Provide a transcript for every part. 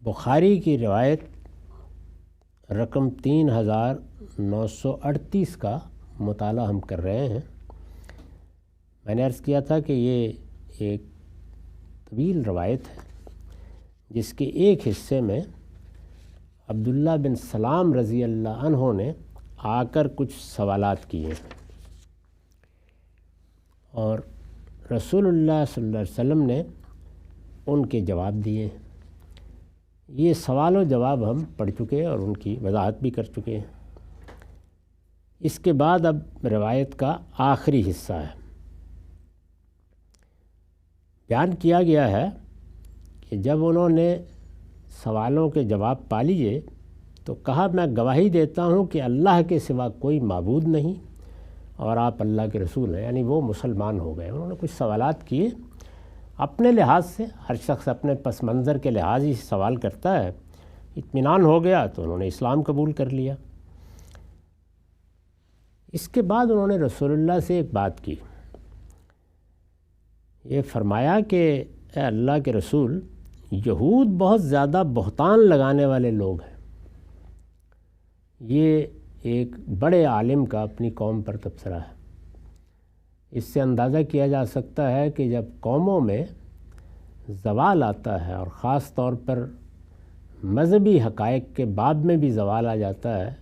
بخاری کی روایت رقم 3938 کا مطالعہ ہم کر رہے ہیں۔ میں نے عرض کیا تھا کہ یہ ایک طویل روایت ہے جس کے ایک حصے میں عبداللہ بن سلام رضی اللہ عنہ نے آ کر کچھ سوالات کیے اور رسول اللہ صلی اللہ علیہ وسلم نے ان کے جواب دیے۔ یہ سوال و جواب ہم پڑھ چکے اور ان کی وضاحت بھی کر چکے ہیں۔ اس کے بعد اب روایت کا آخری حصہ ہے۔ بیان کیا گیا ہے کہ جب انہوں نے سوالوں کے جواب پا لیے تو کہا، میں گواہی دیتا ہوں کہ اللہ کے سوا کوئی معبود نہیں اور آپ اللہ کے رسول ہیں، یعنی وہ مسلمان ہو گئے۔ انہوں نے کچھ سوالات کیے اپنے لحاظ سے، ہر شخص اپنے پس منظر کے لحاظ ہی سوال کرتا ہے۔ اطمینان ہو گیا تو انہوں نے اسلام قبول کر لیا۔ اس کے بعد انہوں نے رسول اللہ سے ایک بات کی، یہ فرمایا کہ اے اللہ کے رسول، یہود بہت زیادہ بہتان لگانے والے لوگ ہیں۔ یہ ایک بڑے عالم کا اپنی قوم پر تبصرہ ہے۔ اس سے اندازہ کیا جا سکتا ہے کہ جب قوموں میں زوال آتا ہے اور خاص طور پر مذہبی حقائق کے باب میں بھی زوال آ جاتا ہے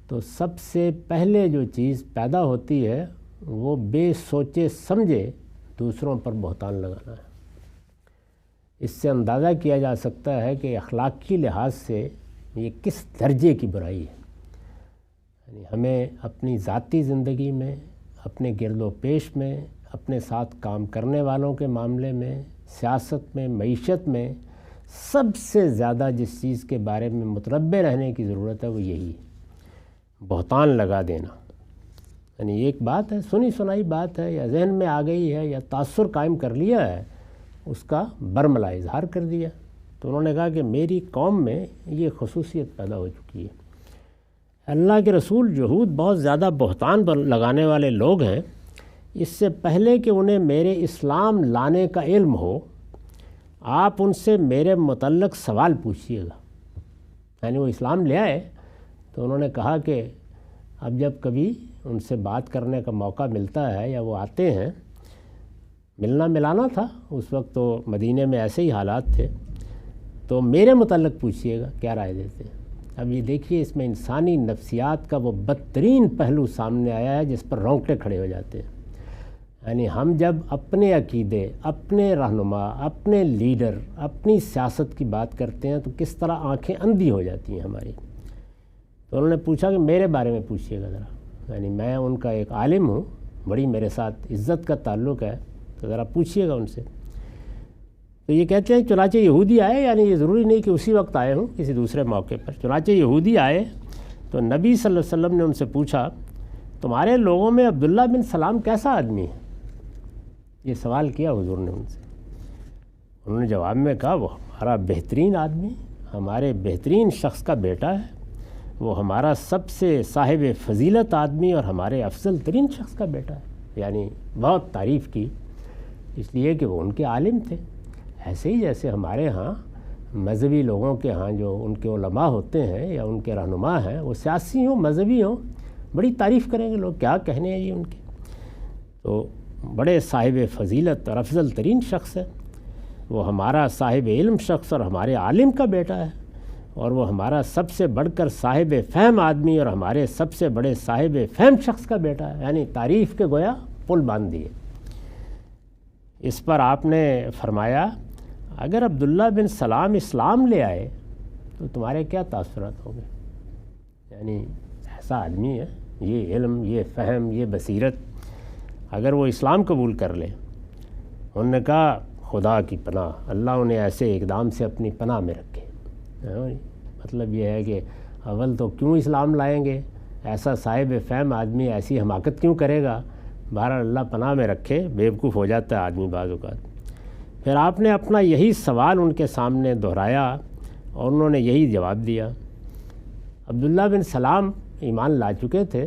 تو سب سے پہلے جو چیز پیدا ہوتی ہے وہ بے سوچے سمجھے دوسروں پر بہتان لگانا ہے۔ اس سے اندازہ کیا جا سکتا ہے کہ اخلاقی لحاظ سے یہ کس درجے کی برائی ہے۔ یعنی ہمیں اپنی ذاتی زندگی میں، اپنے گرد و پیش میں، اپنے ساتھ کام کرنے والوں کے معاملے میں، سیاست میں، معیشت میں سب سے زیادہ جس چیز کے بارے میں متنبہ رہنے کی ضرورت ہے وہ یہی ہے، بہتان لگا دینا۔ یعنی ایک بات ہے، سنی سنائی بات ہے یا ذہن میں آ گئی ہے یا تاثر قائم کر لیا ہے، اس کا برملا اظہار کر دیا۔ تو انہوں نے کہا کہ میری قوم میں یہ خصوصیت پیدا ہو چکی ہے۔ اللہ کے رسول، یہود بہت زیادہ بہتان لگانے والے لوگ ہیں۔ اس سے پہلے کہ انہیں میرے اسلام لانے کا علم ہو، آپ ان سے میرے متعلق سوال پوچھیے گا۔ یعنی وہ اسلام لے آئے تو انہوں نے کہا کہ اب جب کبھی ان سے بات کرنے کا موقع ملتا ہے یا وہ آتے ہیں، ملنا ملانا تھا اس وقت تو مدینے میں ایسے ہی حالات تھے، تو میرے متعلق پوچھیے گا کیا رائے دیتے ہیں۔ اب یہ دیکھیے، اس میں انسانی نفسیات کا وہ بدترین پہلو سامنے آیا ہے جس پر رونگٹے کھڑے ہو جاتے ہیں۔ یعنی ہم جب اپنے عقیدے، اپنے رہنما، اپنے لیڈر، اپنی سیاست کی بات کرتے ہیں تو کس طرح آنکھیں اندھی ہو جاتی ہیں ہماری۔ تو انہوں نے پوچھا کہ میرے بارے میں پوچھیے گا ذرا، یعنی میں ان کا ایک عالم ہوں، بڑی میرے ساتھ عزت کا تعلق ہے، تو ذرا پوچھیے گا ان سے۔ تو یہ کہتے ہیں چنانچہ یہودی آئے، یعنی یہ ضروری نہیں کہ اسی وقت آئے ہوں، کسی دوسرے موقع پر۔ چنانچہ یہودی آئے تو نبی صلی اللہ علیہ وسلم نے ان سے پوچھا، تمہارے لوگوں میں عبداللہ بن سلام کیسا آدمی ہے؟ یہ سوال کیا حضور نے ان سے۔ انہوں نے جواب میں کہا، وہ ہمارا بہترین آدمی، ہمارے بہترین شخص کا بیٹا ہے، وہ ہمارا سب سے صاحب فضیلت آدمی اور ہمارے افضل ترین شخص کا بیٹا ہے۔ یعنی بہت تعریف کی، اس لیے کہ وہ ان کے عالم تھے۔ ایسے ہی جیسے ہمارے ہاں مذہبی لوگوں کے ہاں جو ان کے علماء ہوتے ہیں یا ان کے رہنما ہیں، وہ سیاسی ہوں، مذہبی ہوں، بڑی تعریف کریں گے لوگ، کیا کہنے ہیں یہ ان کے۔ تو بڑے صاحب فضیلت اور افضل ترین شخص ہے، وہ ہمارا صاحب علم شخص اور ہمارے عالم کا بیٹا ہے، اور وہ ہمارا سب سے بڑھ کر صاحب فہم آدمی اور ہمارے سب سے بڑے صاحب فہم شخص کا بیٹا ہے۔ یعنی تعریف کے گویا پل باندھ دیے۔ اس پر آپ نے فرمایا، اگر عبداللہ بن سلام اسلام لے آئے تو تمہارے کیا تاثرات ہوں گے؟ یعنی ایسا آدمی ہے، یہ علم، یہ فہم، یہ بصیرت، اگر وہ اسلام قبول کر لے۔ انہوں نے کہا، خدا کی پناہ، اللہ انہیں ایسے اقدام سے اپنی پناہ میں رکھے۔ مطلب یہ ہے کہ اول تو کیوں اسلام لائیں گے، ایسا صاحب فہم آدمی ایسی حماقت کیوں کرے گا؟ بہرحال اللہ پناہ میں رکھے، بیوقوف ہو جاتا ہے آدمی بعض اوقات۔ پھر آپ نے اپنا یہی سوال ان کے سامنے دہرایا اور انہوں نے یہی جواب دیا۔ عبداللہ بن سلام ایمان لا چکے تھے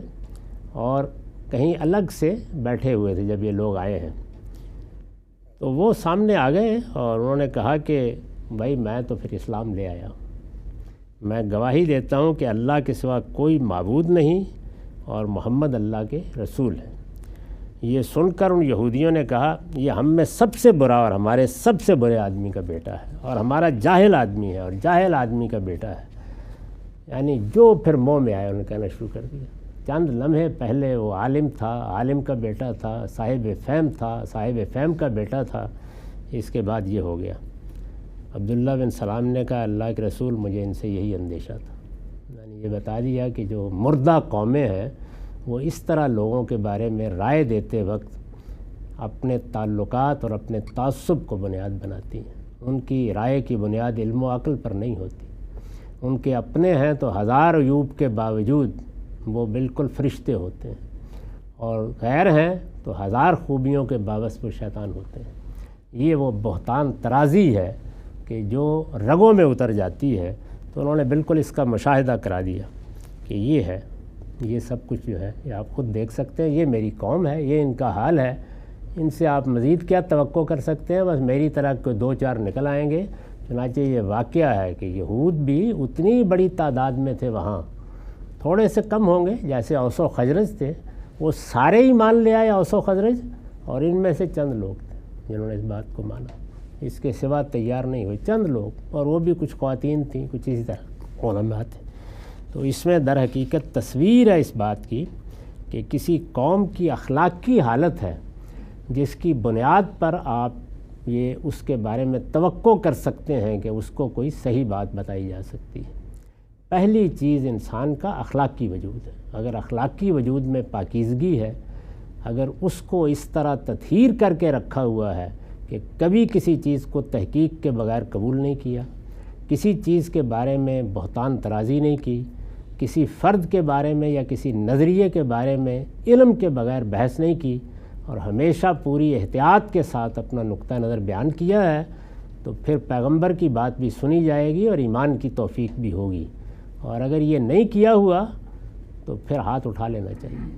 اور کہیں الگ سے بیٹھے ہوئے تھے جب یہ لوگ آئے ہیں، تو وہ سامنے آ گئے اور انہوں نے کہا کہ بھائی میں تو پھر اسلام لے آیا ہوں، میں گواہی دیتا ہوں کہ اللہ کے سوا کوئی معبود نہیں اور محمد اللہ کے رسول ہیں۔ یہ سن کر ان یہودیوں نے کہا یہ ہم میں سب سے برا اور ہمارے سب سے برے آدمی کا بیٹا ہے، اور ہمارا جاہل آدمی ہے اور جاہل آدمی کا بیٹا ہے۔ یعنی جو پھر منہ میں آیا انہوں نے کہنا شروع کر دیا۔ چند لمحے پہلے وہ عالم تھا، عالم کا بیٹا تھا، صاحب فہم تھا، صاحب فہم کا بیٹا تھا، اس کے بعد یہ ہو گیا۔ عبداللہ بن سلام نے کہا اللہ کے رسول مجھے ان سے یہی اندیشہ تھا۔ یعنی یہ بتا دیا کہ جو مردہ قومیں ہیں وہ اس طرح لوگوں کے بارے میں رائے دیتے وقت اپنے تعلقات اور اپنے تعصب کو بنیاد بناتی ہیں۔ ان کی رائے کی بنیاد علم و عقل پر نہیں ہوتی۔ ان کے اپنے ہیں تو ہزار عیوب کے باوجود وہ بالکل فرشتے ہوتے ہیں، اور غیر ہیں تو ہزار خوبیوں کے باوجود وہ شیطان ہوتے ہیں۔ یہ وہ بہتان ترازی ہے کہ جو رگوں میں اتر جاتی ہے، تو انہوں نے بالکل اس کا مشاہدہ کرا دیا کہ یہ ہے، یہ سب کچھ جو ہے یہ آپ خود دیکھ سکتے ہیں، یہ میری قوم ہے، یہ ان کا حال ہے، ان سے آپ مزید کیا توقع کر سکتے ہیں؟ بس میری طرح کوئی دو چار نکل آئیں گے۔ چنانچہ یہ واقعہ ہے کہ یہود بھی اتنی بڑی تعداد میں تھے وہاں، تھوڑے سے کم ہوں گے جیسے اوس و خزرج تھے، وہ سارے ہی مان لے آئے اوس و خزرج، اور ان میں سے چند لوگ تھے جنہوں نے اس بات کو مانا، اس کے سوا تیار نہیں ہوئے، چند لوگ، اور وہ بھی کچھ خواتین تھیں، کچھ اسی طرح علماء تھے۔ تو اس میں در حقیقت تصویر ہے اس بات کی کہ کسی قوم کی اخلاقی حالت ہے جس کی بنیاد پر آپ یہ اس کے بارے میں توقع کر سکتے ہیں کہ اس کو کوئی صحیح بات بتائی جا سکتی ہے۔ پہلی چیز انسان کا اخلاقی وجود ہے۔ اگر اخلاقی وجود میں پاکیزگی ہے، اگر اس کو اس طرح تطہیر کر کے رکھا ہوا ہے کہ کبھی کسی چیز کو تحقیق کے بغیر قبول نہیں کیا، کسی چیز کے بارے میں بہتان ترازی نہیں کی، کسی فرد کے بارے میں یا کسی نظریے کے بارے میں علم کے بغیر بحث نہیں کی، اور ہمیشہ پوری احتیاط کے ساتھ اپنا نقطہ نظر بیان کیا ہے، تو پھر پیغمبر کی بات بھی سنی جائے گی اور ایمان کی توفیق بھی ہوگی۔ اور اگر یہ نہیں کیا ہوا تو پھر ہاتھ اٹھا لینا چاہیے۔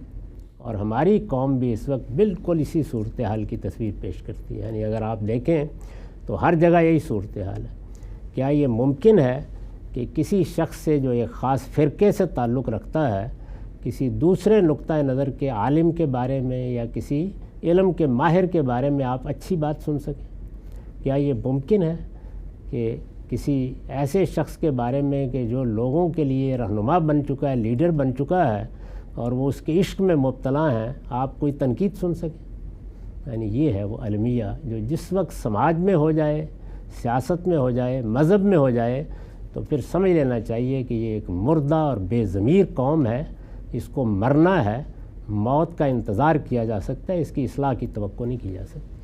اور ہماری قوم بھی اس وقت بالکل اسی صورتحال کی تصویر پیش کرتی ہے۔ یعنی اگر آپ دیکھیں تو ہر جگہ یہی صورتحال ہے۔ کیا یہ ممکن ہے کہ کسی شخص سے جو ایک خاص فرقے سے تعلق رکھتا ہے، کسی دوسرے نقطہ نظر کے عالم کے بارے میں یا کسی علم کے ماہر کے بارے میں آپ اچھی بات سن سکیں؟ کیا یہ ممکن ہے کہ کسی ایسے شخص کے بارے میں کہ جو لوگوں کے لیے رہنما بن چکا ہے، لیڈر بن چکا ہے، اور وہ اس کے عشق میں مبتلا ہیں، آپ کوئی تنقید سن سکیں؟ یعنی یہ ہے وہ المیہ جو جس وقت سماج میں ہو جائے، سیاست میں ہو جائے، مذہب میں ہو جائے، تو پھر سمجھ لینا چاہیے کہ یہ ایک مردہ اور بے ضمیر قوم ہے، اس کو مرنا ہے، موت کا انتظار کیا جا سکتا ہے، اس کی اصلاح کی توقع نہیں کی جا سکتی۔